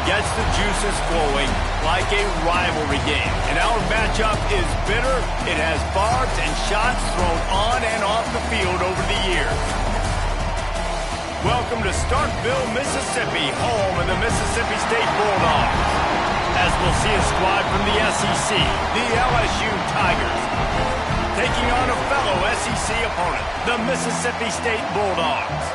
gets the juices flowing like a rivalry game. And our matchup is bitter. It has barbs and shots thrown on and off the field over the years. Welcome to Starkville, Mississippi, home of the Mississippi State Bulldogs. As we'll see a squad from the SEC, the LSU Tigers, taking on a fellow SEC opponent, the Mississippi State Bulldogs.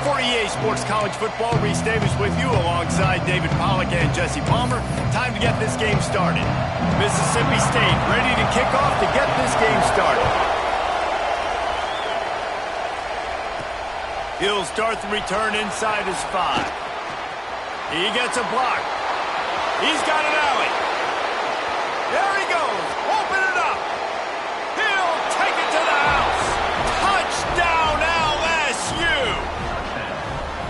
For EA Sports College Football, Reese Davis with you alongside David Pollack and Jesse Palmer. Time to get this game started. Mississippi State ready to kick off to get this game started. He'll start the return inside his 5. He gets a block. He's got an alley. There he goes. Open it up. He'll take it to the house. Touchdown, LSU.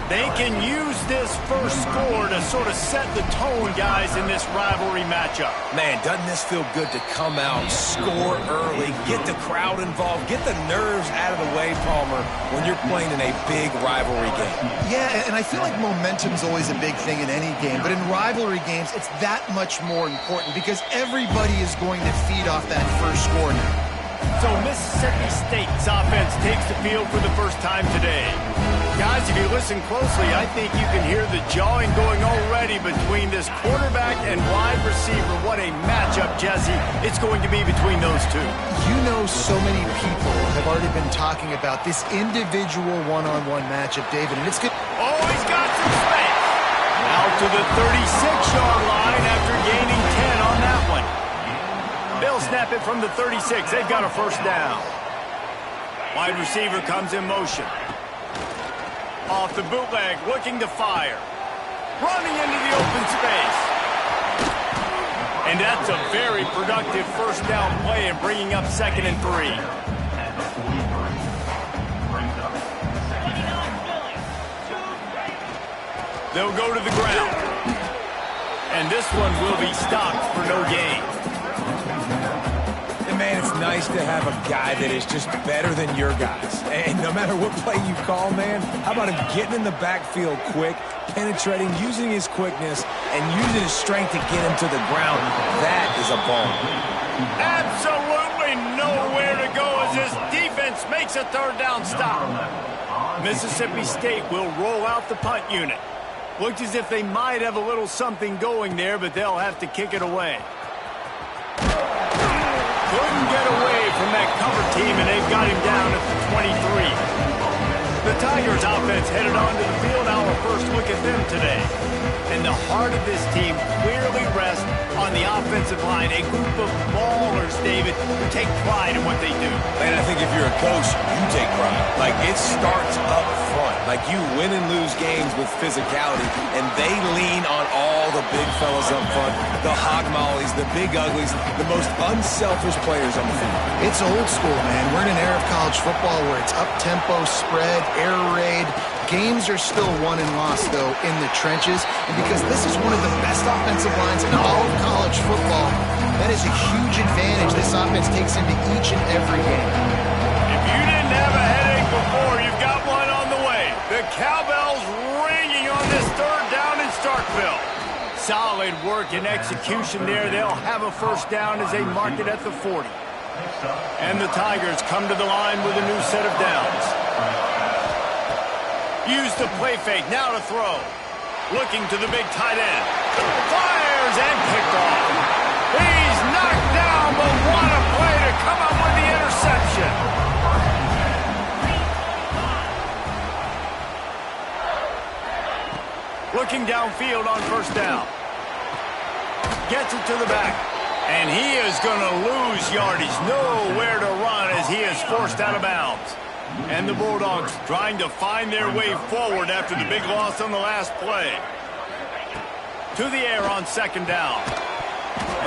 They can use this first score to sort of set the tone, guys, in this rivalry matchup. Man, doesn't this feel good to come out, score early, get the crowd involved, get the nerves out of the way, Palmer, when you're playing in a big rivalry game. Yeah, and I feel like momentum's always a big thing in any game, but in rivalry games, it's that much more important because everybody is going to feed off that first score now. So Mississippi State's offense takes the field for the first time today. Guys, if you listen closely, I think you can hear the jawing going already between this quarterback and wide receiver. What a matchup, Jesse, it's going to be between those two. You know, so many people have already been talking about this individual one-on-one matchup, David, and it's good. Oh, he's got some space. Out to the 36-yard line after gaining 10 on that one. They'll snap it from the 36. They've got a first down. Wide receiver comes in motion. Off the bootleg, looking to fire. Running into the open space. And that's a very productive first down play and bringing up 2nd and 3. They'll go to the ground. And this one will be stopped for no gain. And man, it's nice to have a guy that is just better than your guys. And no matter what play you call, man, how about him getting in the backfield quick, penetrating, using his quickness, and using his strength to get him to the ground? That is a bomb. Absolutely nowhere to go as this defense makes a 3rd down stop. Mississippi State will roll out the punt unit. Looked as if they might have a little something going there, but they'll have to kick it away. Couldn't get away from that cover team, and they've got him down at the 23. The Tigers offense headed onto the field. Our first look at them today. And the heart of this team clearly rests on the offensive line. A group of ballers, David, who take pride in what they do. Man, I think if you're a coach, you take pride. Like, it starts up front. Like, you win and lose games with physicality, and they lean on all the big fellas up front, the hog mollies, the big uglies, the most unselfish players on the field. It's old school, man. We're in an era of college football where it's up-tempo, spread, air raid. Games are still won and lost, though, in the trenches. And because this is one of the best offensive lines in all of college football, that is a huge advantage this offense takes into each and every game. If you didn't have a headache before, you've got one on the way. The cowbell's ringing on this 3rd down in Starkville. Solid work and execution there. They'll have a first down as they mark it at the 40. And the Tigers come to the line with a new set of downs. Use the play fake, now to throw. Looking to the big tight end. Fires and picked off. He's knocked down, but what a play to come up with the interception. Looking downfield on first down. Gets it to the back. And he is going to lose yardage. Nowhere to run as he is forced out of bounds. And the Bulldogs trying to find their way forward after the big loss on the last play. To the air on 2nd down.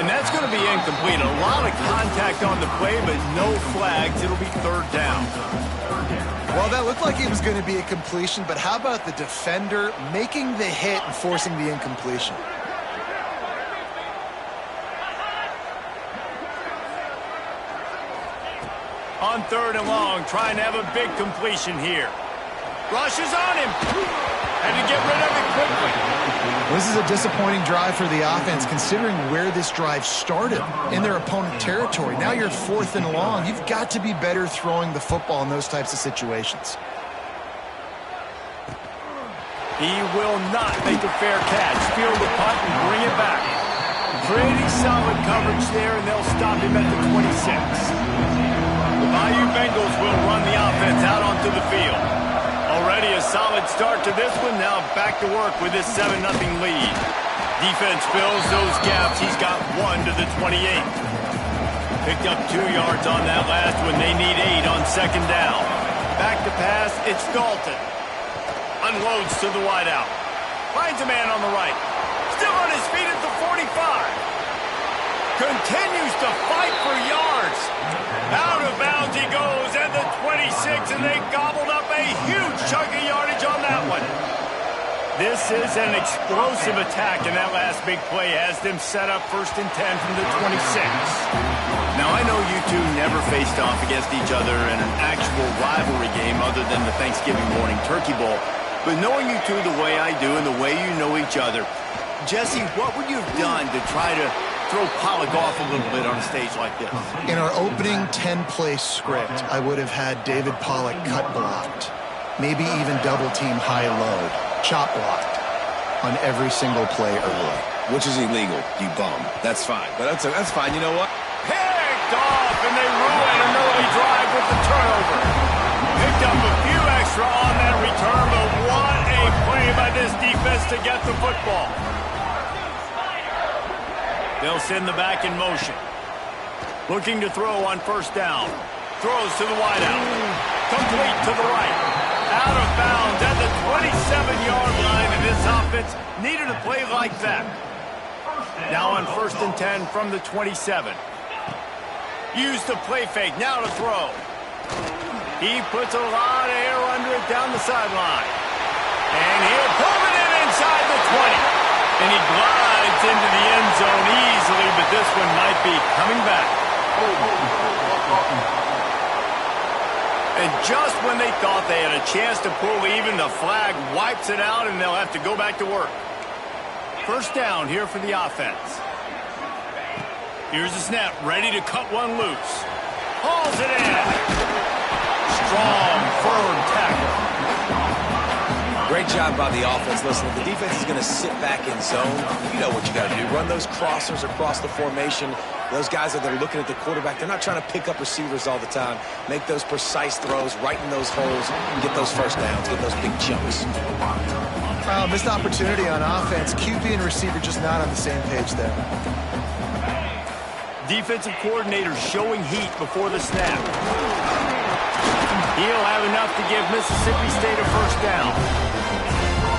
And that's going to be incomplete. A lot of contact on the play, but no flags. It'll be 3rd down. Well, that looked like it was going to be a completion, but how about the defender making the hit and forcing the incompletion? On 3rd and long, trying to have a big completion here. Rushes on him. Had to get rid of it quickly. This is a disappointing drive for the offense, considering where this drive started, in their opponent territory. Now you're 4th and long. You've got to be better throwing the football in those types of situations. He will not make a fair catch. Field the punt and bring it back. Pretty solid coverage there, and they'll stop him at the 26. The Bayou Bengals will run the offense out onto the field. Already a solid start to this one. Now back to work with this 7-0 lead. Defense fills those gaps. He's got 1 to the 28. Picked up 2 yards on that last one. They need 8 on 2nd down. Back to pass. It's Dalton. Unloads to the wideout. Finds a man on the right. Still on his feet at the 45. Continues to fight for yards. Out of bounds he goes at the 26, and they gobbled up a huge chunk of yardage on that one. This is an explosive attack, and that last big play has them set up 1st and 10 from the 26. Now, I know you two never faced off against each other in an actual rivalry game other than the Thanksgiving morning Turkey Bowl, but knowing you two the way I do and the way you know each other, Jesse, what would you have done to try to throw Pollock off a little bit on a stage like this? In our opening 10-play script, I would have had David Pollock cut blocked, maybe even double-team high-load, chop blocked on every single play early. Which is illegal, you bum. That's fine. But that's fine. You know what? Picked off, and they ruin an early drive with the turnover. Picked up a few extra on that return, but what a play by this defense to get the football. They'll send the back in motion. Looking to throw on 1st down. Throws to the wideout. Complete to the right. Out of bounds at the 27-yard line, and this offense needed a play like that. Now on 1st and 10 from the 27. Use the play fake. Now to throw. He puts a lot of air under it down the sideline. And he'll pull it in inside the 20. And he glides into the end zone easily, but this one might be coming back. And just when they thought they had a chance to pull even, the flag wipes it out, and they'll have to go back to work. 1st down here for the offense. Here's the snap, ready to cut one loose. Hauls it in. Strong, firm tackle. Great job by the offense. Listen, if the defense is going to sit back in zone, you know what you got to do. Run those crossers across the formation. Those guys that are looking at the quarterback, they're not trying to pick up receivers all the time. Make those precise throws right in those holes and get those 1st downs, get those big chunks. Missed opportunity on offense. QB and receiver just not on the same page there. Defensive coordinator showing heat before the snap. He'll have enough to give Mississippi State a 1st down.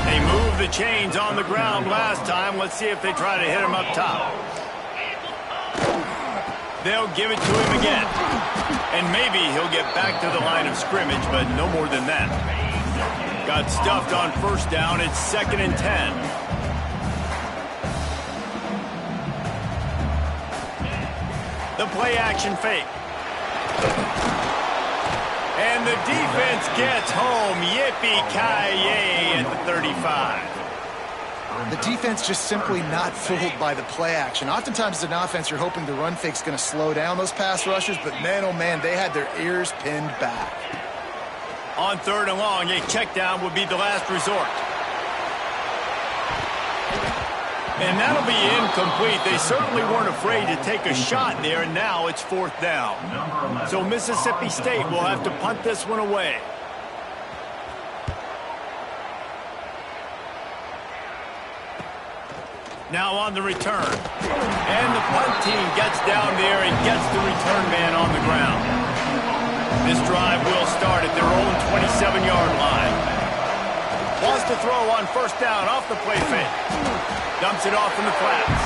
They moved the chains on the ground last time. Let's see if they try to hit him up top. They'll give it to him again. And maybe he'll get back to the line of scrimmage, but no more than that. Got stuffed on 1st down. It's 2nd and 10. The play action fake. And the defense gets home. Yippee-ki-yay at the 35. The defense just simply not fooled by the play action. Oftentimes as an offense, you're hoping the run fake's going to slow down those pass rushers, but man, oh man, they had their ears pinned back. On 3rd and long, a check down would be the last resort. And that'll be incomplete. They certainly weren't afraid to take a shot there, and now it's 4th down. So Mississippi State will have to punt this one away. Now on the return. And the punt team gets down there and gets the return man on the ground. This drive will start at their own 27-yard line. Wants to throw on 1st down off the play fake. Dumps it off in the flats.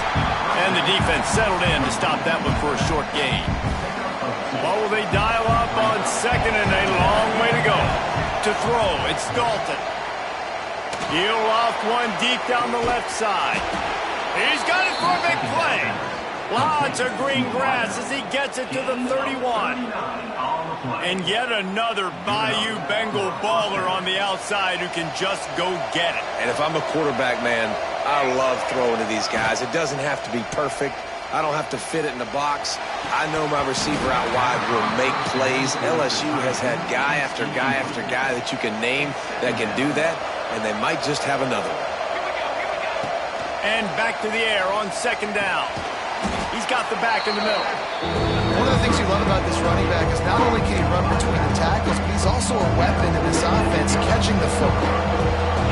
And the defense settled in to stop that one for a short gain. What will they dial up on 2nd and a long way to go? To throw, it's Dalton. He'll loft one deep down the left side. He's got it for a big play. Lots of green grass as he gets it to the 31. And yet another Bayou Bengal baller on the outside who can just go get it. And if I'm a quarterback, man, I love throwing to these guys. It doesn't have to be perfect. I don't have to fit it in the box. I know my receiver out wide will make plays. LSU has had guy after guy after guy that you can name that can do that, and they might just have another one. And back to the air on second down. He's got the back in the middle. One of the things you love about this running back is not only can he run between the tackles, but he's also a weapon in this offense catching the football.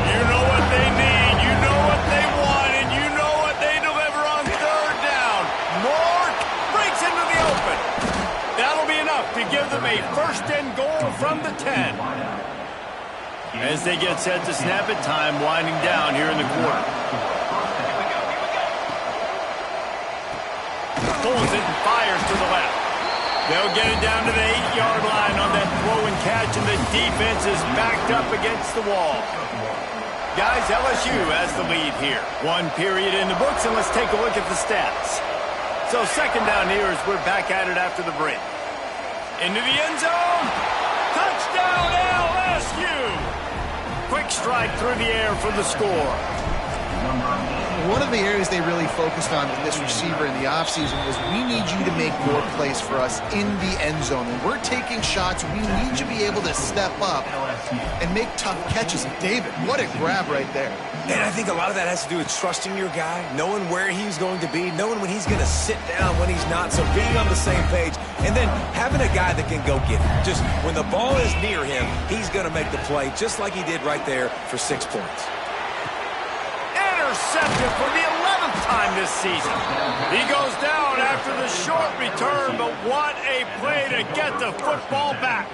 You know what they need, you know what they want, and you know what they deliver on third down. Moore breaks into the open. That'll be enough to give them a first and goal from the 10. As they get set to snap it, time winding down here in the quarter. Pulls it and fires to the left. They'll get it down to the 8-yard line on that throw and catch, and the defense is backed up against the wall. Guys, LSU has the lead here. One period in the books, and let's take a look at the stats. So second down here as we're back at it after the break. Into the end zone. Touchdown, LSU! Quick strike through the air for the score. One of the areas they really focused on with this receiver in the offseason was we need you to make more plays for us in the end zone. When we're taking shots, we need you to be able to step up and make tough catches. David, what a grab right there. And I think a lot of that has to do with trusting your guy, knowing where he's going to be, knowing when he's going to sit down, when he's not, so being on the same page, and then having a guy that can go get it. Just when the ball is near him, he's going to make the play just like he did right there for 6 points. Intercepted for the 11th time this season. He goes down after the short return, but what a play to get the football back.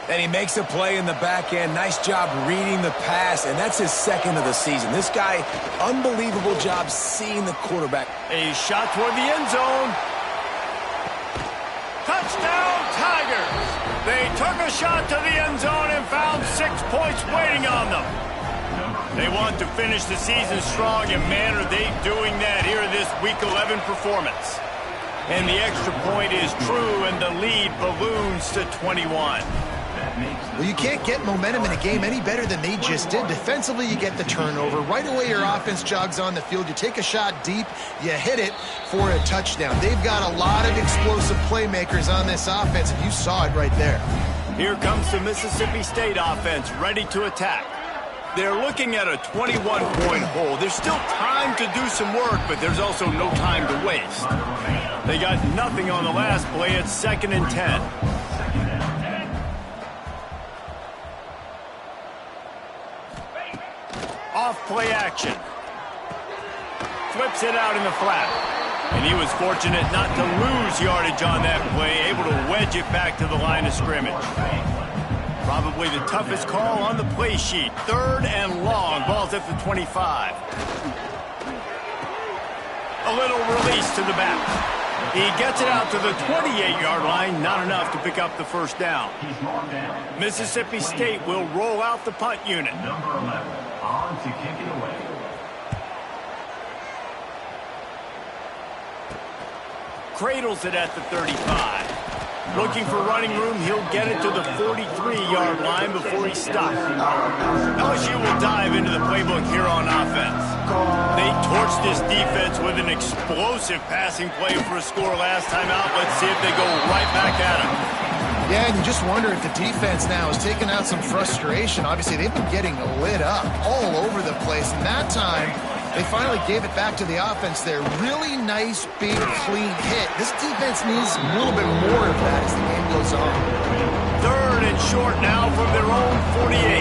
And he makes a play in the back end. Nice job reading the pass, and that's his second of the season. This guy, unbelievable job seeing the quarterback. A shot toward the end zone. Touchdown, Tigers. They took a shot to the end zone and found 6 points waiting on them. They want to finish the season strong, and man, are they doing that here in this Week 11 performance. And the extra point is true, and the lead balloons to 21. Well, you can't get momentum in a game any better than they just did. Defensively, you get the turnover. Right away, your offense jogs on the field. You take a shot deep, you hit it for a touchdown. They've got a lot of explosive playmakers on this offense, and you saw it right there. Here comes the Mississippi State offense, ready to attack. They're looking at a 21-point hole. There's still time to do some work, but there's also no time to waste. They got nothing on the last play. It's 2nd and 10. Off play action. Flips it out in the flat. And he was fortunate not to lose yardage on that play, able to wedge it back to the line of scrimmage. Probably the toughest call on the play sheet. 3rd and long. Ball's at the 25. A little release to the back. He gets it out to the 28-yard line. Not enough to pick up the first down. Mississippi State will roll out the punt unit. Number 11 on to kick it away. Cradles it at the 35. Looking for running room, he'll get it to the 43-yard line before he stops. LSU will dive into the playbook here on offense. They torched this defense with an explosive passing play for a score last time out. Let's see if they go right back at him. Yeah, and you just wonder if the defense now is taking out some frustration. Obviously, they've been getting lit up all over the place, and that time they finally gave it back to the offense there. Really nice, big, clean hit. This defense needs a little bit more of that as the game goes on. 3rd and short now from their own 48.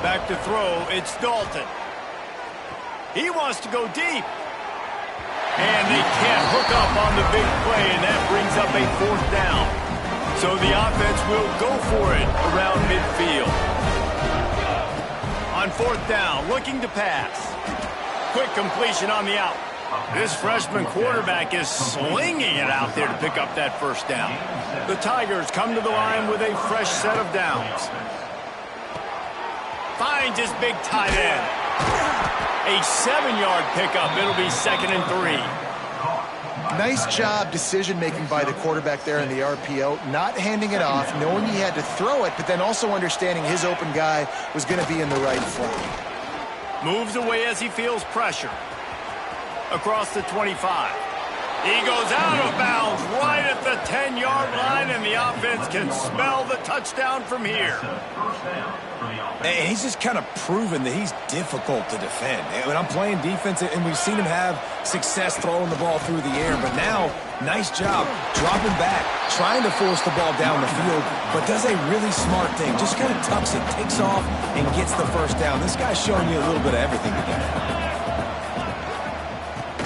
Back to throw, it's Dalton. He wants to go deep. And they can't hook up on the big play, and that brings up a 4th down. So the offense will go for it around midfield. On 4th down, looking to pass. Quick completion on the out. This freshman quarterback is slinging it out there to pick up that first down. The Tigers come to the line with a fresh set of downs. Finds his big tight end. A 7-yard pickup. It'll be 2nd and 3. Nice job decision-making by the quarterback there in the RPO, not handing it off, knowing he had to throw it, but then also understanding his open guy was going to be in the right flat. Moves away as he feels pressure. Across the 25. He goes out of bounds right at the 10-yard line, and the offense can smell the touchdown from here. And he's just kind of proven that he's difficult to defend. When I'm playing defense, and we've seen him have success throwing the ball through the air, but now, nice job dropping back, trying to force the ball down the field, but does a really smart thing. Just kind of tucks it, takes off, and gets the first down. This guy's showing you a little bit of everything today.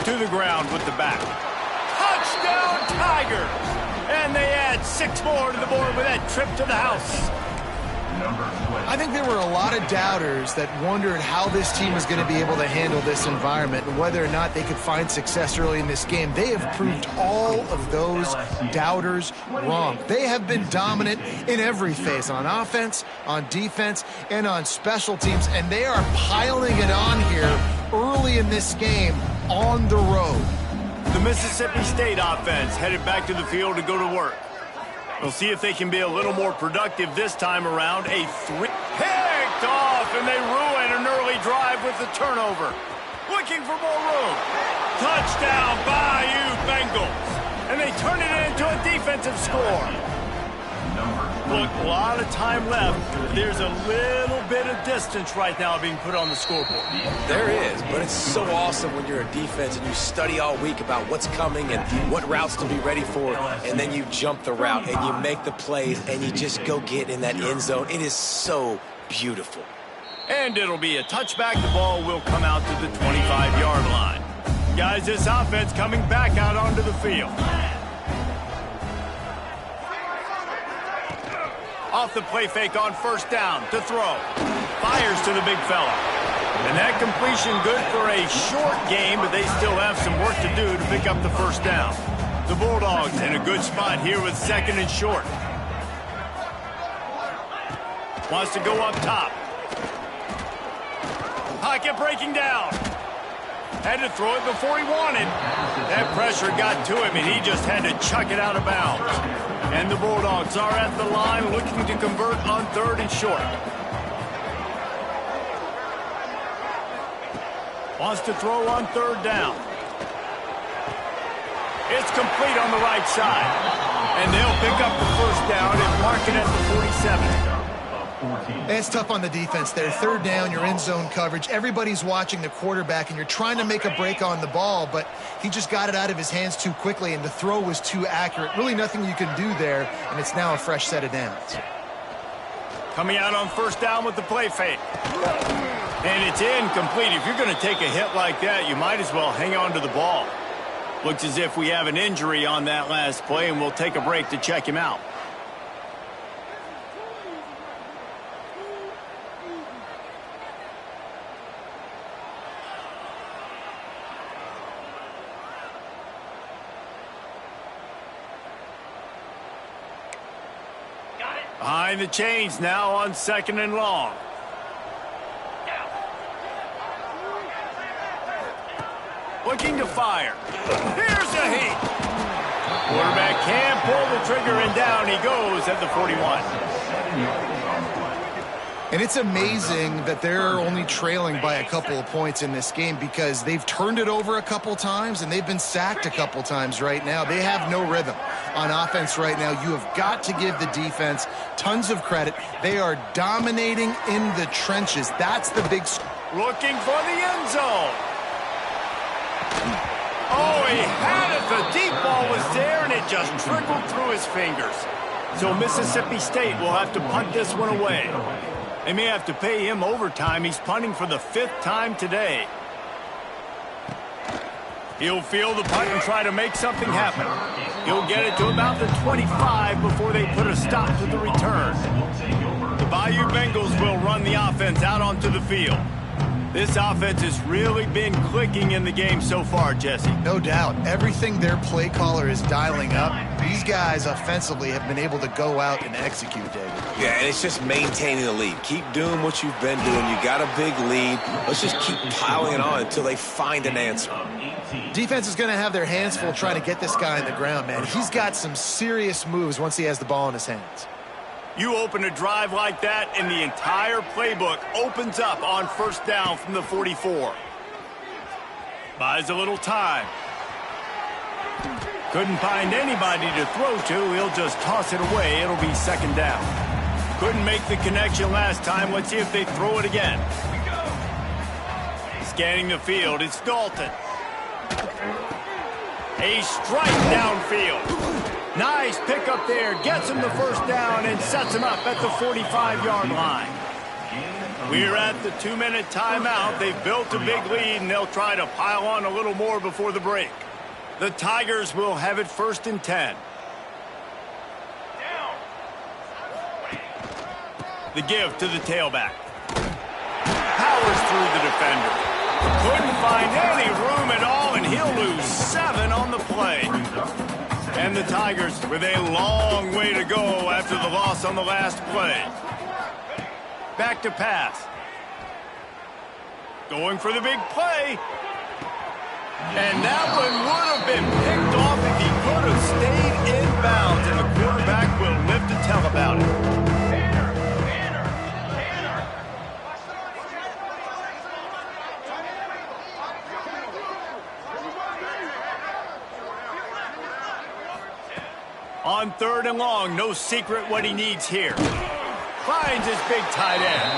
To the ground with the back. Touchdown, Tigers! And they add 6 more to the board with that trip to the house. I think there were a lot of doubters that wondered how this team was going to be able to handle this environment and whether or not they could find success early in this game. They have proved all of those doubters wrong. They have been dominant in every phase, on offense, on defense, and on special teams, and they are piling it on here early in this game on the road. The Mississippi State offense headed back to the field to go to work. We'll see if they can be a little more productive this time around. A 3 picked off, and they ruin an early drive with the turnover. Looking for more room. Touchdown, Bayou Bengals. And they turn it into a defensive score. Look, a lot of time left. There's a little bit of distance right now being put on the scoreboard. There is, but it's so awesome when you're a defense and you study all week about what's coming and what routes to be ready for, and then you jump the route and you make the plays and you just go get in that end zone. It is so beautiful. And it'll be a touchback. The ball will come out to the 25-yard line. Guys, this offense coming back out onto the field. Off the play fake on first down to throw. Fires to the big fella. And that completion good for a short game, but they still have some work to do to pick up the first down. The Bulldogs in a good spot here with 2nd and short. Wants to go up top. Pocket breaking down. Had to throw it before he wanted. That pressure got to him, and he just had to chuck it out of bounds. And the Bulldogs are at the line looking to convert on 3rd and short. Wants to throw on 3rd down. It's complete on the right side. And they'll pick up the first down and mark it at the 47. It's tough on the defense there. 3rd down, you're in zone coverage. Everybody's watching the quarterback, and you're trying to make a break on the ball, but he just got it out of his hands too quickly, and the throw was too accurate. Really nothing you can do there, and it's now a fresh set of downs. Coming out on first down with the play fake. And it's incomplete. If you're going to take a hit like that, you might as well hang on to the ball. Looks as if we have an injury on that last play, and we'll take a break to check him out. Behind the chains now on 2nd and long. Looking to fire. Here's a heat. Quarterback can't pull the trigger, and down he goes at the 41. And it's amazing that they're only trailing by a couple of points in this game because they've turned it over a couple times and they've been sacked a couple times right now. They have no rhythm on offense right now. You have got to give the defense tons of credit. They are dominating in the trenches. That's the big... Looking for the end zone. Oh, he had it. The deep ball was there, and it just trickled through his fingers. So Mississippi State will have to punt this one away. They may have to pay him overtime. He's punting for the 5th time today. He'll field the punt and try to make something happen. He'll get it to about the 25 before they put a stop to the return. The Bayou Bengals will run the offense out onto the field. This offense has really been clicking in the game so far, Jesse. No doubt. Everything their play caller is dialing up, these guys offensively have been able to go out and execute, David. Yeah, and it's just maintaining the lead. Keep doing what you've been doing. You got a big lead. Let's just keep piling it on until they find an answer. Defense is going to have their hands full trying to get this guy on the ground, man. He's got some serious moves once he has the ball in his hands. You open a drive like that, and the entire playbook opens up on first down from the 44. Buys a little time. Couldn't find anybody to throw to. He'll just toss it away. It'll be second down. Couldn't make the connection last time. Let's see if they throw it again. Scanning the field, it's Dalton. A strike downfield. Nice pickup there. Gets him the first down and sets him up at the 45-yard line. We're at the 2-minute timeout. They've built a big lead, and they'll try to pile on a little more before the break. The Tigers will have it 1st and 10. The give to the tailback. Powers through the defender. Couldn't find any room at all, and he'll lose 7 on the play. And the Tigers with a long way to go after the loss on the last play. Back to pass. Going for the big play. And that one would have been picked off if he could have stayed in bounds, and the quarterback will live to tell about it. On 3rd and long, no secret what he needs here. Finds his big tight end.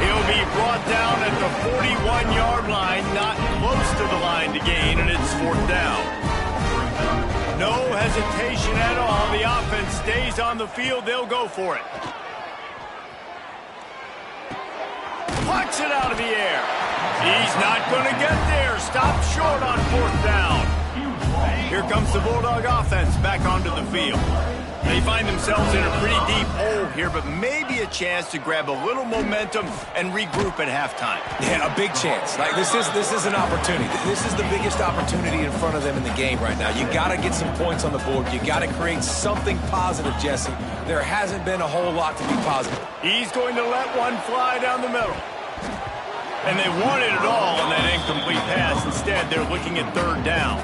He'll be brought down at the 41-yard line, not close to the line to gain, and it's 4th down. No hesitation at all. The offense stays on the field. They'll go for it. Plucks it out of the air. He's not going to get there. Stopped short on 4th down. Here comes the Bulldog offense back onto the field. They find themselves in a pretty deep hole here, but maybe a chance to grab a little momentum and regroup at halftime. Yeah, a big chance. Like this is an opportunity. This is the biggest opportunity in front of them in the game right now. You got to get some points on the board. You got to create something positive, Jesse. There hasn't been a whole lot to be positive. He's going to let one fly down the middle. And they wanted it all on that incomplete pass. Instead, they're looking at 3rd down.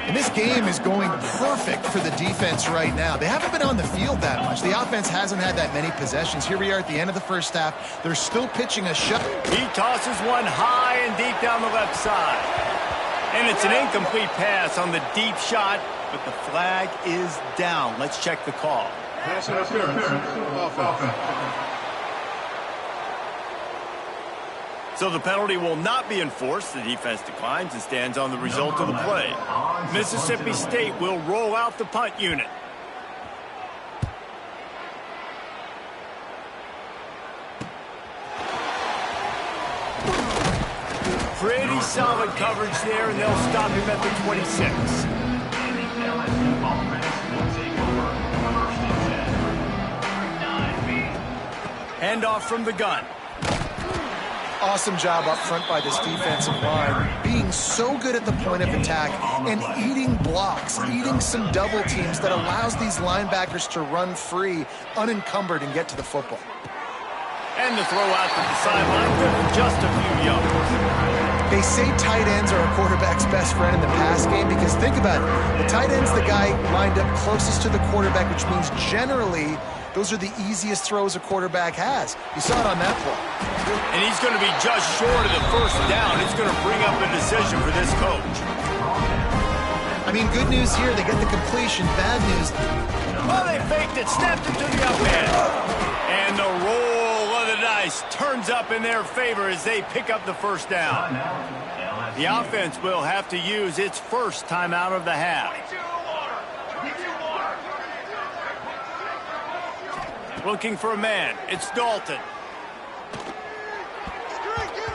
And this game is going perfect for the defense right now. They haven't been on the field that much. The offense hasn't had that many possessions. Here we are at the end of the first half. They're still pitching a shot. He tosses one high and deep down the left side. And it's an incomplete pass on the deep shot, but the flag is down. Let's check the call. Pass interference. Offense. So the penalty will not be enforced. The defense declines and stands on the result of the play. Mississippi State will roll out the punt unit. Pretty solid coverage there, and they'll stop him at the 26. Handoff from the gun. Awesome job up front by this defensive line, being so good at the point of attack and eating blocks, eating some double teams that allows these linebackers to run free, unencumbered, and get to the football. And the throw out to the sideline with just a few yards. They say tight ends are a quarterback's best friend in the pass game because think about it. The tight end's the guy lined up closest to the quarterback, which means generally those are the easiest throws a quarterback has. You saw it on that play. And he's going to be just short of the first down. It's going to bring up a decision for this coach. I mean, good news here. They get the completion. Bad news. Well, they faked it, snapped it to the up end. And the roll of the dice turns up in their favor as they pick up the first down. The offense will have to use its first timeout of the half. Looking for a man. It's Dalton.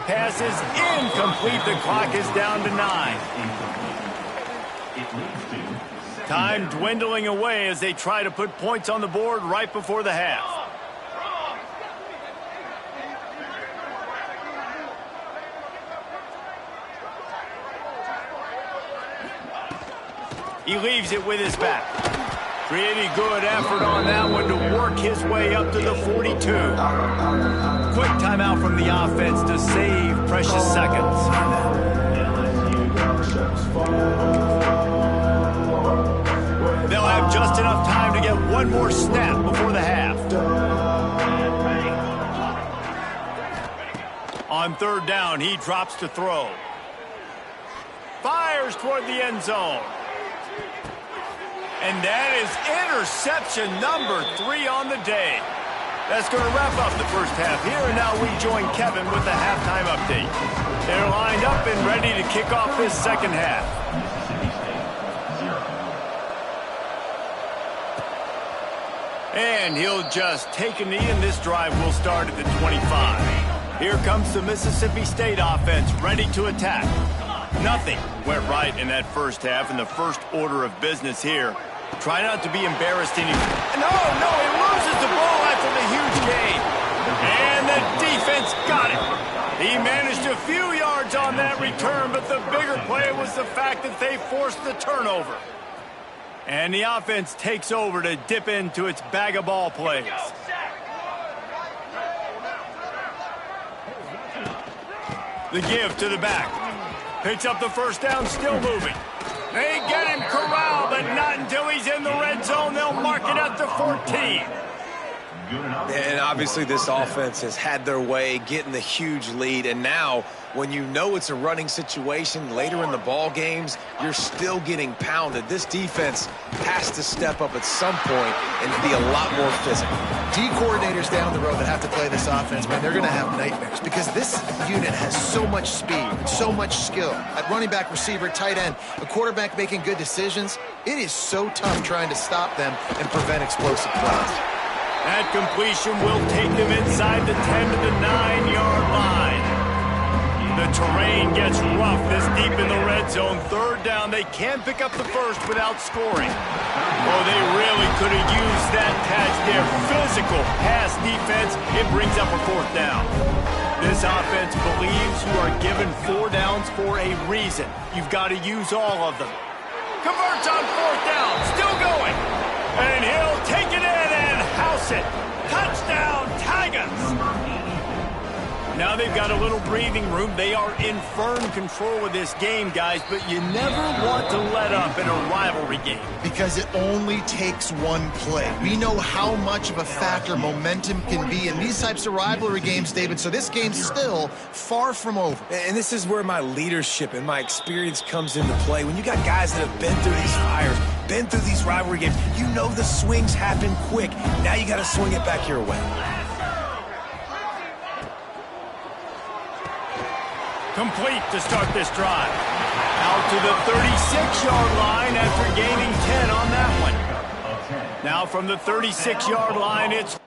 Pass is incomplete. The clock is down to 9. Time dwindling away as they try to put points on the board right before the half. He leaves it with his back. Pretty good effort on that one to work his way up to the 42. Quick timeout from the offense to save precious seconds. They'll have just enough time to get one more snap before the half. On third down, he drops to throw. Fires toward the end zone. And that is interception number 3 on the day. That's going to wrap up the first half here, and now we join Kevin with the halftime update. They're lined up and ready to kick off this second half. And he'll just take a knee, and this drive will start at the 25. Here comes the Mississippi State offense, ready to attack. Nothing went right in that first half, in the first order of business here. Try not to be embarrassed any... No, he loses the ball after the huge gain. And the defense got it. He managed a few yards on that return, but the bigger play was the fact that they forced the turnover. And the offense takes over to dip into its bag of ball plays. The give to the back. Picks up the first down, still moving. They get him corralled, but not until he's in the red zone. They'll mark it at the 14. And obviously this offense has had their way, getting the huge lead. And now, when you know it's a running situation later in the ball games, you're still getting pounded. This defense has to step up at some point and be a lot more physical. D coordinators down the road that have to play this offense, man, they're going to have nightmares because this unit has so much speed, so much skill. At running back, receiver, tight end, a quarterback making good decisions, it is so tough trying to stop them and prevent explosive plays. That completion will take them inside the 10 to the 9-yard line. The terrain gets rough this deep in the red zone. Third down, they can pick up the first without scoring. Oh, they really could have used that catch there. Physical pass defense. It brings up a fourth down. This offense believes you are given 4 downs for a reason. You've got to use all of them. Converts on fourth down. Still going. And he'll take it in and house it. Touchdown, Tigers! Now they've got a little breathing room. They are in firm control of this game, guys, but you never want to let up in a rivalry game. Because it only takes one play. We know how much of a factor momentum can be in these types of rivalry games, David, so this game's still far from over. And this is where my leadership and my experience comes into play. When you got guys that have been through these fires, been through these rivalry games, you know the swings happen quick. Now you got to swing it back your way. Complete to start this drive. Out to the 36-yard line after gaining 10 on that one. Now from the 36-yard line, it's...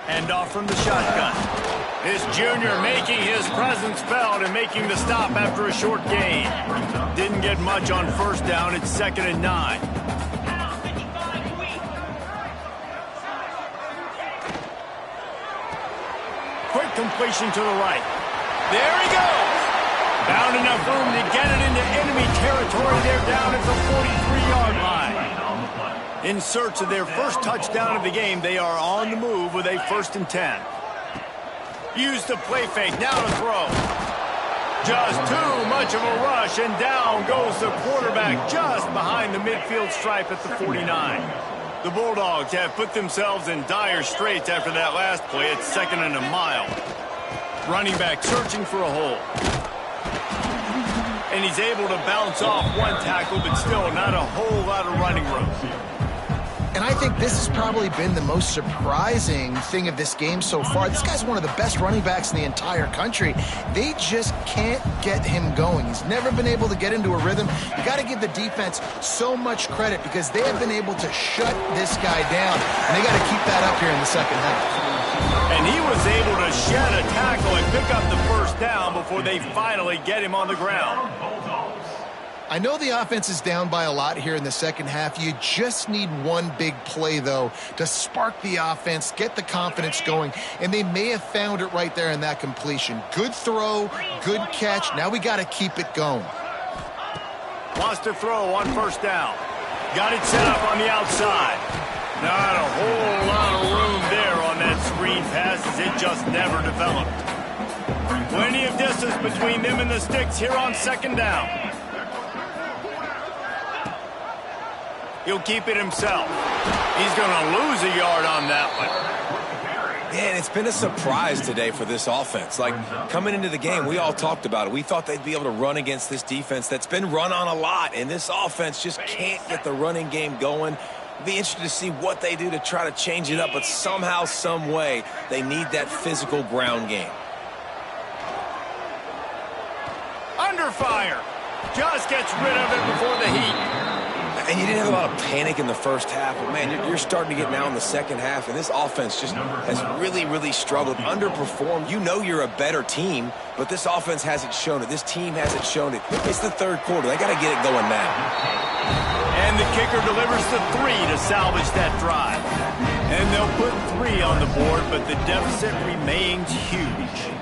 Hand off from the shotgun. This junior making his presence felt and making the stop after a short gain. Didn't get much on first down. It's 2nd and 9. Quick completion to the right. There he goes. Found enough room to get it into enemy territory. They're down at the 43-yard line. In search of their first touchdown of the game, they are on the move with a 1st and 10. Use the play fake, now to throw. Just too much of a rush, and down goes the quarterback just behind the midfield stripe at the 49. The Bulldogs have put themselves in dire straits after that last play. It's 2nd and a mile. Running back searching for a hole. And he's able to bounce off one tackle, but still not a whole lot of running room. And I think this has probably been the most surprising thing of this game so far. This guy's one of the best running backs in the entire country. They just can't get him going. He's never been able to get into a rhythm. You got to give the defense so much credit because they have been able to shut this guy down. And they got to keep that up here in the second half. And he was able to shed a tackle and pick up the first down before they finally get him on the ground. I know the offense is down by a lot here in the second half. You just need one big play, though, to spark the offense, get the confidence going, and they may have found it right there in that completion. Good throw, good catch. Now we got to keep it going. Wants to throw on first down. Got it set up on the outside. Not a whole lot of room there on that screen pass as it just never developed. Plenty of distance between them and the sticks here on second down. He'll keep it himself. He's going to lose a yard on that one. Man, it's been a surprise today for this offense. Like, coming into the game, we all talked about it. We thought they'd be able to run against this defense that's been run on a lot, and this offense just can't get the running game going. Be interested to see what they do to try to change it up, but somehow, some way, they need that physical ground game. Under fire. Just gets rid of it before the heat. And you didn't have a lot of panic in the first half, but, man, you're starting to get now in the second half, and this offense just has really, really struggled, underperformed. You know you're a better team, but this offense hasn't shown it. This team hasn't shown it. It's the third quarter. They got to get it going now. And the kicker delivers the 3 to salvage that drive. And they'll put 3 on the board, but the deficit remains huge.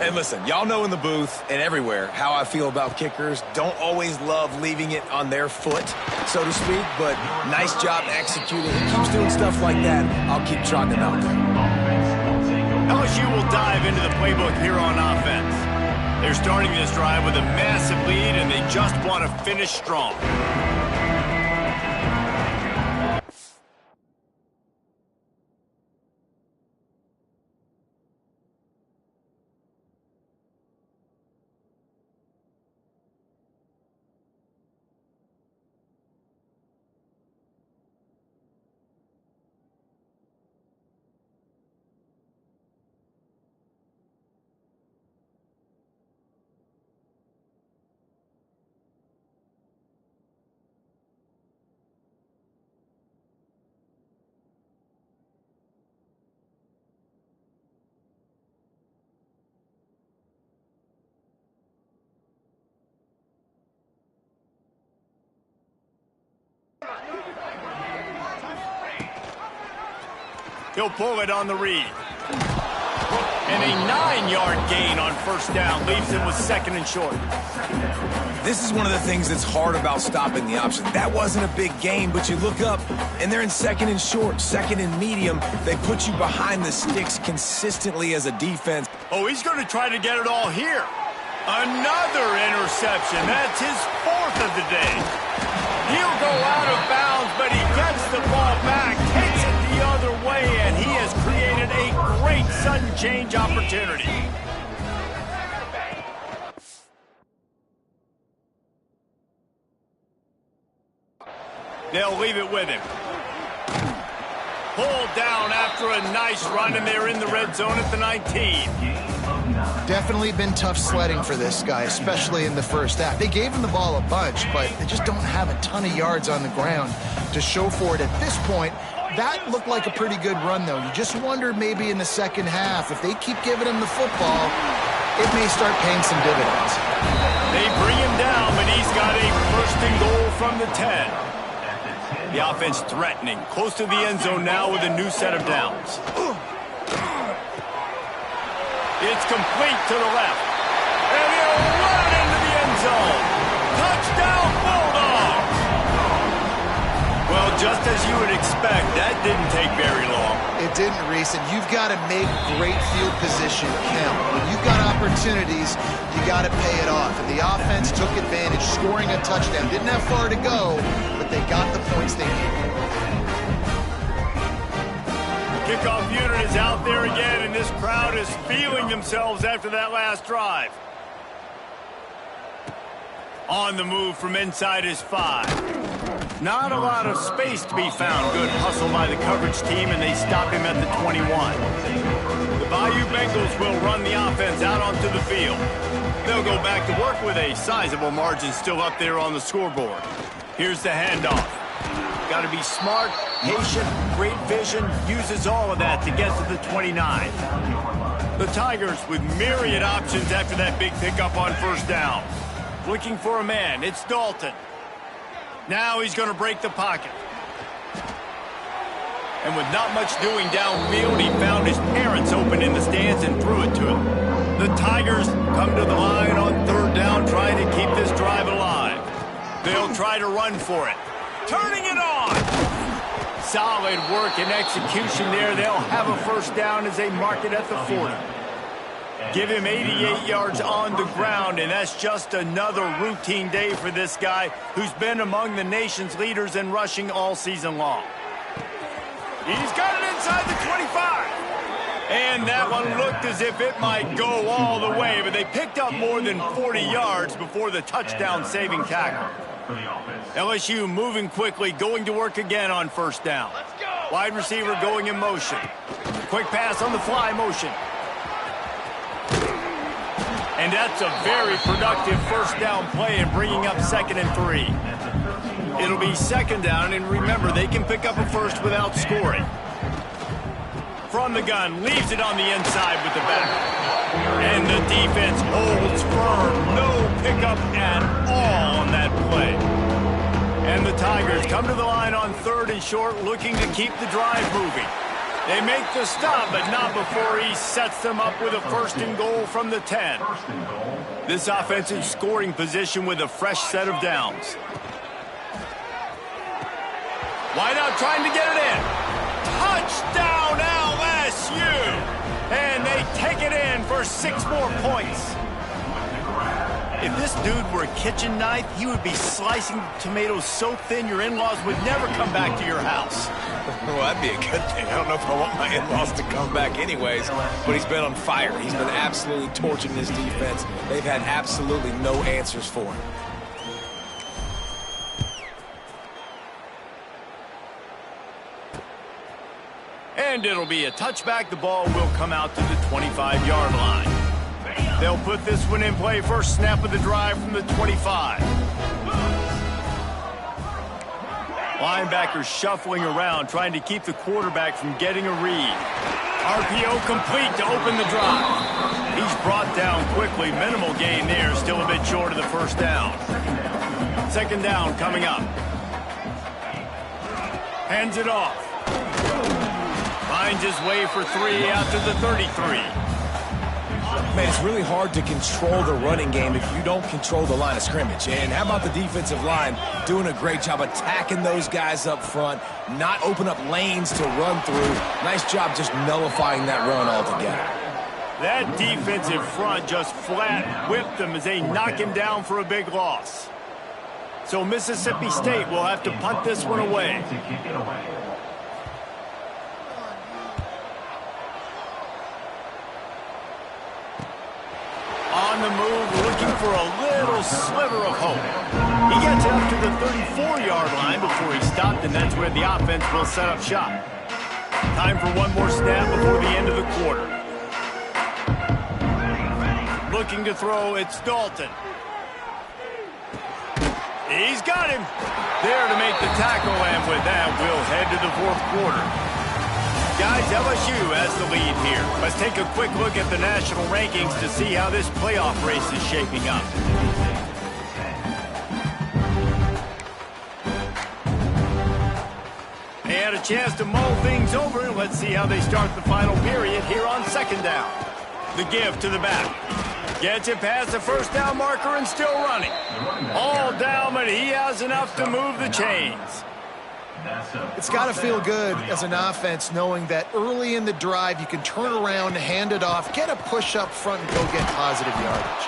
And listen, y'all know in the booth and everywhere how I feel about kickers. Don't always love leaving it on their foot, so to speak, but nice job executing. He keeps doing stuff like that. I'll keep trotting him out there. LSU will dive into the playbook here on offense. They're starting this drive with a massive lead, and they just want to finish strong. He'll pull it on the read. And a 9-yard gain on first down leaves him with second and short. This is one of the things that's hard about stopping the option. That wasn't a big gain, but you look up, and they're in second and short, second and medium. They put you behind the sticks consistently as a defense. Oh, he's going to try to get it all here. Another interception. That's his 4th of the day. He'll go out of bounds, but he gets the ball back, takes it the other way, and he has created a great sudden change opportunity. They'll leave it with him. Pulled down after a nice run, and they're in the red zone at the 19. Definitely been tough sledding for this guy, especially in the first half. They gave him the ball a bunch, but they just don't have a ton of yards on the ground to show for it at this point. That looked like a pretty good run, though. You just wonder maybe in the second half, if they keep giving him the football, it may start paying some dividends. They bring him down, but he's got a first and goal from the 10. The offense threatening, close to the end zone now with a new set of downs. It's complete to the left. And he'll run it into the end zone. Touchdown, Bulldogs! Well, just as you would expect, that didn't take very long. It didn't, Reese, and you've got to make great field position count. When you've got opportunities, you got to pay it off. And the offense took advantage, scoring a touchdown. Didn't have far to go, but they got the points they needed. Kickoff unit is out there again, and this crowd is feeling themselves after that last drive. On the move from inside his 5. Not a lot of space to be found. Good hustle by the coverage team, and they stop him at the 21. The Bayou Bengals will run the offense out onto the field. They'll go back to work with a sizable margin still up there on the scoreboard. Here's the handoff. Got to be smart, patient, great vision, uses all of that to get to the 29. The Tigers with myriad options after that big pickup on first down. Looking for a man, it's Dalton. Now he's going to break the pocket. And with not much doing downfield, he found his parents open in the stands and threw it to him. The Tigers come to the line on third down, trying to keep this drive alive. They'll try to run for it. Turning it on! Solid work and execution there. They'll have a first down as they mark it at the 40. Give him 88 yards on the ground, and that's just another routine day for this guy who's been among the nation's leaders in rushing all season long. He's got it inside the 25. And that one looked as if it might go all the way, but they picked up more than 40 yards before the touchdown-saving tackle. LSU moving quickly, going to work again on first down. Wide receiver going in motion. Quick pass on the fly motion. And that's a very productive first down play in bringing up 2nd and 3. It'll be 2nd down, and remember, they can pick up a first without scoring. From the gun, leaves it on the inside with the back. And the defense holds firm. No pickup at all on that play. And the Tigers come to the line on 3rd and short, looking to keep the drive moving. They make the stop, but not before he sets them up with a 1st and goal from the 10. This offensive scoring position with a fresh set of downs. Wide out trying to get it in. Touchdown LSU! And they take it in for 6 more points. If this dude were a kitchen knife, he would be slicing tomatoes so thin your in-laws would never come back to your house. Well, that'd be a good thing. I don't know if I want my in-laws to come back anyways, but he's been on fire. He's been absolutely torching this defense. They've had absolutely no answers for him. And it'll be a touchback. The ball will come out to the 25-yard line. They'll put this one in play. First snap of the drive from the 25. Linebackers shuffling around, trying to keep the quarterback from getting a read. RPO complete to open the drive. He's brought down quickly. Minimal gain there. Still a bit short of the first down. 2nd down coming up. Hands it off. Finds his way for 3 out to the 33. Man, it's really hard to control the running game if you don't control the line of scrimmage. And how about the defensive line doing a great job attacking those guys up front, not open up lanes to run through. Nice job just nullifying that run altogether. That defensive front just flat whipped them as they knock him down for a big loss. So Mississippi State will have to punt this one away. On the move, looking for a little sliver of hope. He gets up to the 34-yard line before he stopped, and that's where the offense will set up shop. Time for one more snap before the end of the quarter. Looking to throw, it's Dalton. He's got him. There to make the tackle, and with that, we'll head to the 4th quarter. Guys, LSU has the lead here. Let's take a quick look at the national rankings to see how this playoff race is shaping up. They had a chance to mull things over. Let's see how they start the final period here on 2nd down. The give to the back. Gets it past the first down marker and still running. All down, but he has enough to move the chains. It's got to feel good as an offense knowing that early in the drive you can turn around, hand it off, get a push up front, and go get positive yardage.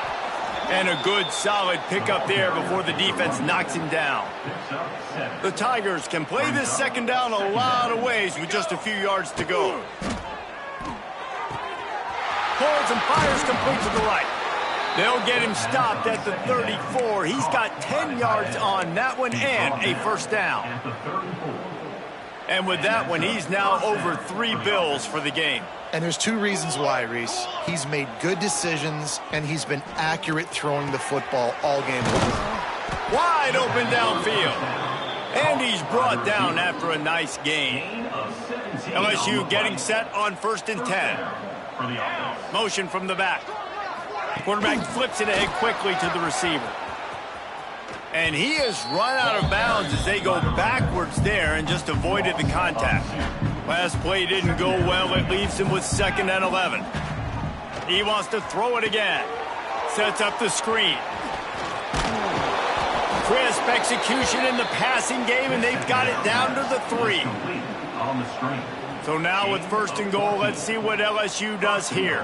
And a good, solid pickup there before the defense knocks him down. The Tigers can play this 2nd down a lot of ways with just a few yards to go. Pulls and fires complete to the right. They'll get him stopped at the 34. He's got 10 yards on that one and a first down. And with that one, he's now over 3 bills for the game. And there's 2 reasons why, Reese. He's made good decisions, and he's been accurate throwing the football all game long. Wide open downfield. And he's brought down after a nice gain. LSU getting set on 1st and 10. Motion from the back. Quarterback flips it ahead quickly to the receiver. And he has run out of bounds as they go backwards there and just avoided the contact. Last play didn't go well. It leaves him with 2nd and 11. He wants to throw it again. Sets up the screen. Crisp execution in the passing game, and they've got it down to the 3. So now with 1st and goal, let's see what LSU does here.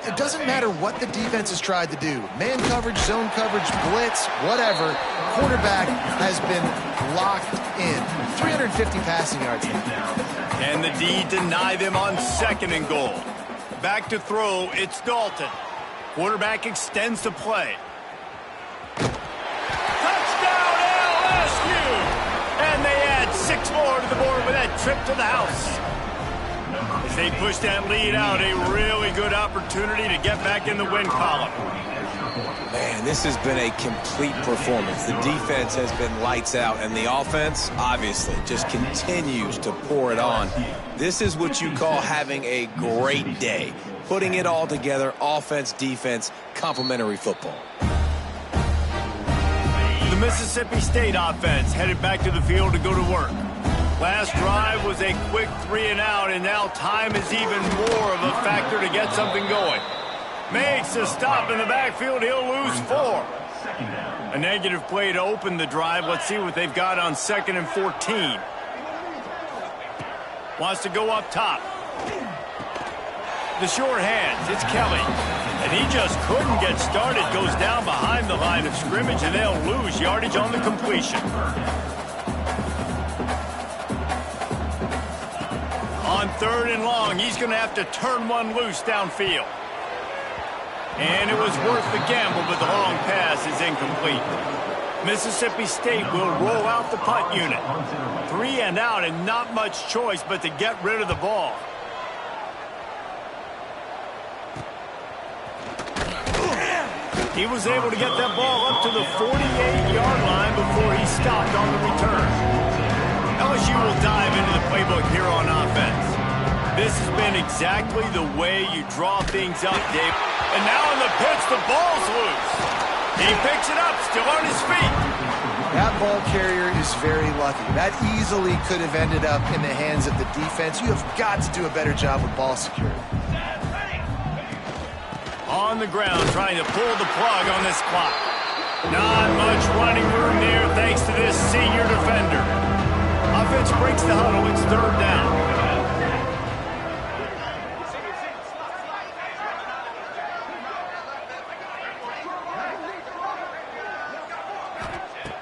It doesn't matter what the defense has tried to do. Man coverage, zone coverage, blitz, whatever. Quarterback has been locked in. 350 passing yards now. Can the D deny them on 2nd and goal? Back to throw, it's Dalton. Quarterback extends the play. Touchdown LSU! And they add 6 more to the board with that trip to the house. As they push that lead out, a really good opportunity to get back in the win column. Man, this has been a complete performance. The defense has been lights out, and the offense, obviously, just continues to pour it on. This is what you call having a great day. Putting it all together, offense, defense, complementary football. The Mississippi State offense headed back to the field to go to work. Last drive was a quick 3 and out, and now time is even more of a factor to get something going. Makes a stop in the backfield. He'll lose 4. A negative play to open the drive. Let's see what they've got on 2nd and 14. Wants to go up top. The short hands. It's Kelly. And he just couldn't get started. Goes down behind the line of scrimmage, and they'll lose yardage on the completion. On 3rd and long, he's going to have to turn one loose downfield. And it was worth the gamble, but the long pass is incomplete. Mississippi State will roll out the punt unit. 3 and out, and not much choice but to get rid of the ball. He was able to get that ball up to the 48-yard line before he stopped on the return. LSU will dive into the playbook here on offense. This has been exactly the way you draw things up, Dave. And now on the pitch, the ball's loose. He picks it up, still on his feet. That ball carrier is very lucky. That easily could have ended up in the hands of the defense. You have got to do a better job with ball security. On the ground, trying to pull the plug on this clock. Not much running room there thanks to this senior defender. Offense breaks the huddle. It's 3rd down.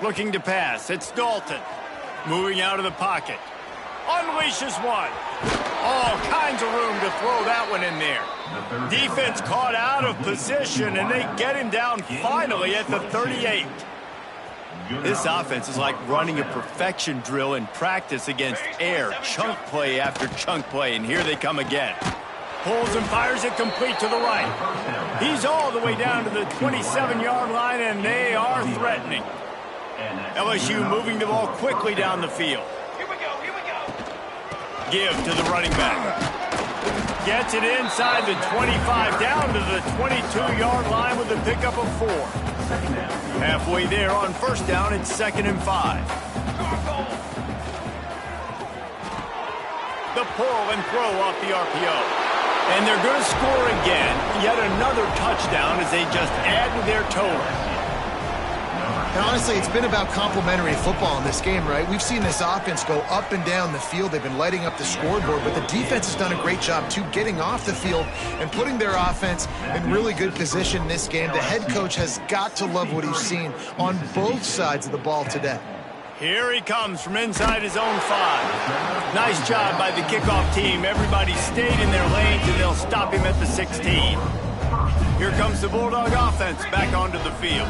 Looking to pass. It's Dalton. Moving out of the pocket. Unleashes one. All kinds of room to throw that one in there. Defense caught out of position, and they get him down finally at the 38. This offense is like running a perfection drill in practice against air. Chunk play after chunk play, and here they come again. Pulls and fires it complete to the right. He's all the way down to the 27-yard line, and they are threatening. LSU moving the ball quickly down the field. Give to the running back. Gets it inside the 25, down to the 22-yard line with a pickup of 4. Halfway there on 1st down, it's 2nd and 5. The pull and throw off the RPO. And they're going to score again. Yet another touchdown as they just add to their total. And honestly, it's been about complementary football in this game, right? We've seen this offense go up and down the field. They've been lighting up the scoreboard, but the defense has done a great job, too, getting off the field and putting their offense in really good position in this game. The head coach has got to love what he's seen on both sides of the ball today. Here he comes from inside his own 5. Nice job by the kickoff team. Everybody stayed in their lanes, and they'll stop him at the 16. Here comes the Bulldog offense back onto the field.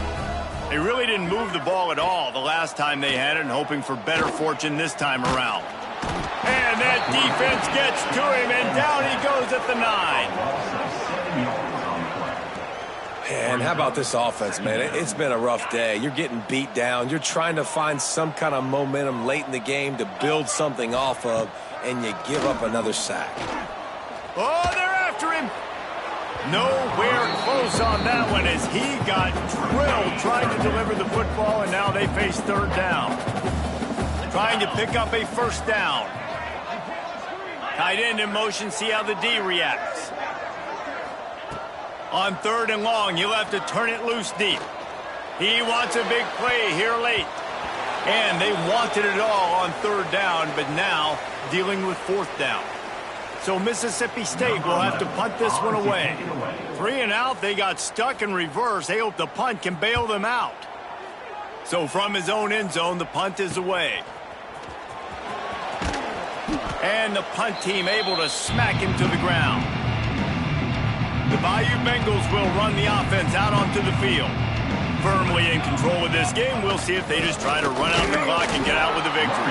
They really didn't move the ball at all the last time they had it, and hoping for better fortune this time around. And that defense gets to him, and down he goes at the 9. And how about this offense, man? It's been a rough day. You're getting beat down. You're trying to find some kind of momentum late in the game to build something off of, and you give up another sack. Oh, they're after him. Nowhere close on that one as he got drilled trying to deliver the football, and now they face third down. Trying to pick up a first down. Tight end in motion, see how the D reacts. On third and long, you'll have to turn it loose deep. He wants a big play here late. And they wanted it all on third down, but now dealing with fourth down. So Mississippi State will have to punt this one away. 3 and out, they got stuck in reverse. They hope the punt can bail them out. So from his own end zone, the punt is away. And the punt team able to smack him to the ground. The Bayou Bengals will run the offense out onto the field. Firmly in control of this game. We'll see if they just try to run out the clock and get out with a victory.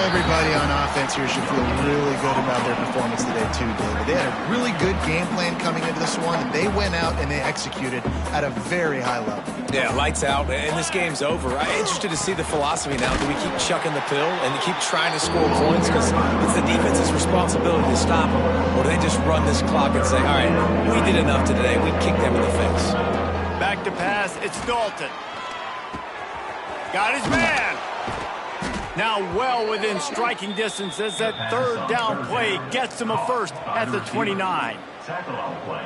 Everybody on offense here should feel really good about their performance today too, David. They had a really good game plan coming into this one. They went out and they executed at a very high level. Yeah, lights out, and this game's over. I'm interested to see the philosophy now. Do we keep chucking the pill and keep trying to score points because it's the defense's responsibility to stop them? Or do they just run this clock and say, all right, we did enough today. We kicked them in the face. Back to pass, it's Dalton. Got his man. Now well within striking distance as that third down play gets him a first at the 29.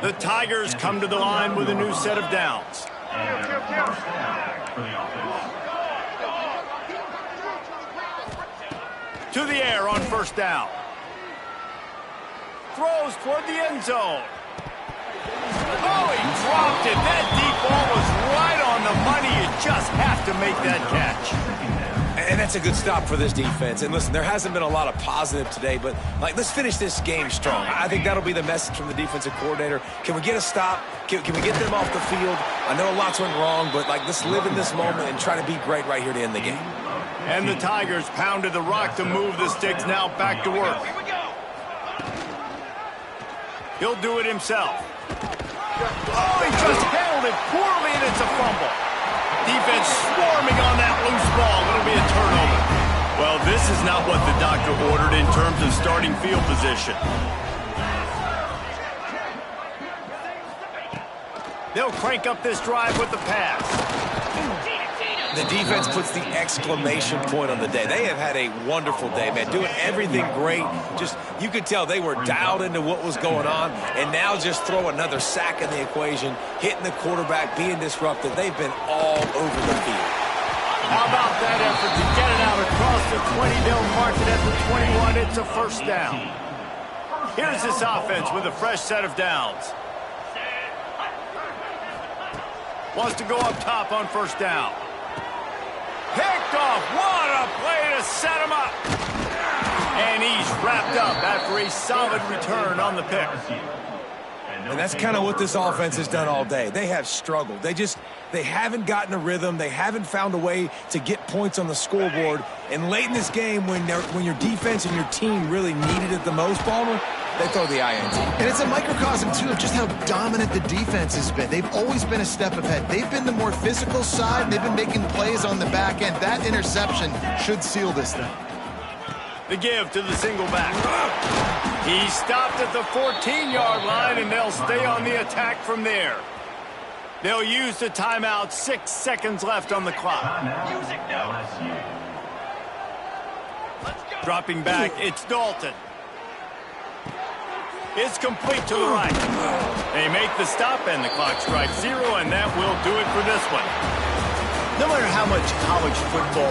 The Tigers come to the line with a new set of downs. To the air on first down. Throws toward the end zone. Oh, he dropped it. That deep ball was right on the money. You just have to make that catch. And that's a good stop for this defense. And listen, there hasn't been a lot of positive today, but let's finish this game strong. I think that'll be the message from the defensive coordinator. Can we get a stop? Can we get them off the field? I know lots went wrong, but let's live in this moment and try to be great right here to end the game. And the Tigers pounded the rock to move the sticks. Now back to work. He'll do it himself. Oh, he just handled it poorly, and it's a fumble. Defense swarming on that loose ball. It'll be a turnover. Well, this is not what the doctor ordered in terms of starting field position. They'll crank up this drive with the pass. The defense puts the exclamation point on the day. They have had a wonderful day, man, doing everything great. Just, you could tell they were dialed into what was going on, and now just throw another sack in the equation, hitting the quarterback, being disruptive. They've been all over the field. How about that effort to get it out across the 20? They'll mark it at the 21. It's a first down. Here's this offense with a fresh set of downs. Wants to go up top on first down. Picked off. What a play to set him up. And he's wrapped up after a solid return on the pick. And that's kind of what this offense has done all day. They have struggled. They haven't gotten a rhythm. They haven't found a way to get points on the scoreboard. And late in this game, when your defense and your team really needed it the most, Palmer, they throw the INT. And it's a microcosm, too, of just how dominant the defense has been. They've always been a step ahead. They've been the more physical side. They've been making plays on the back end. That interception should seal this thing. The give to the single back. He stopped at the 14-yard line, and they'll stay on the attack from there. They'll use the timeout. 6 seconds left on the clock. Dropping back, it's Dalton. It's complete to the right. They make the stop, and the clock strikes 0, and that will do it for this one. No matter how much college football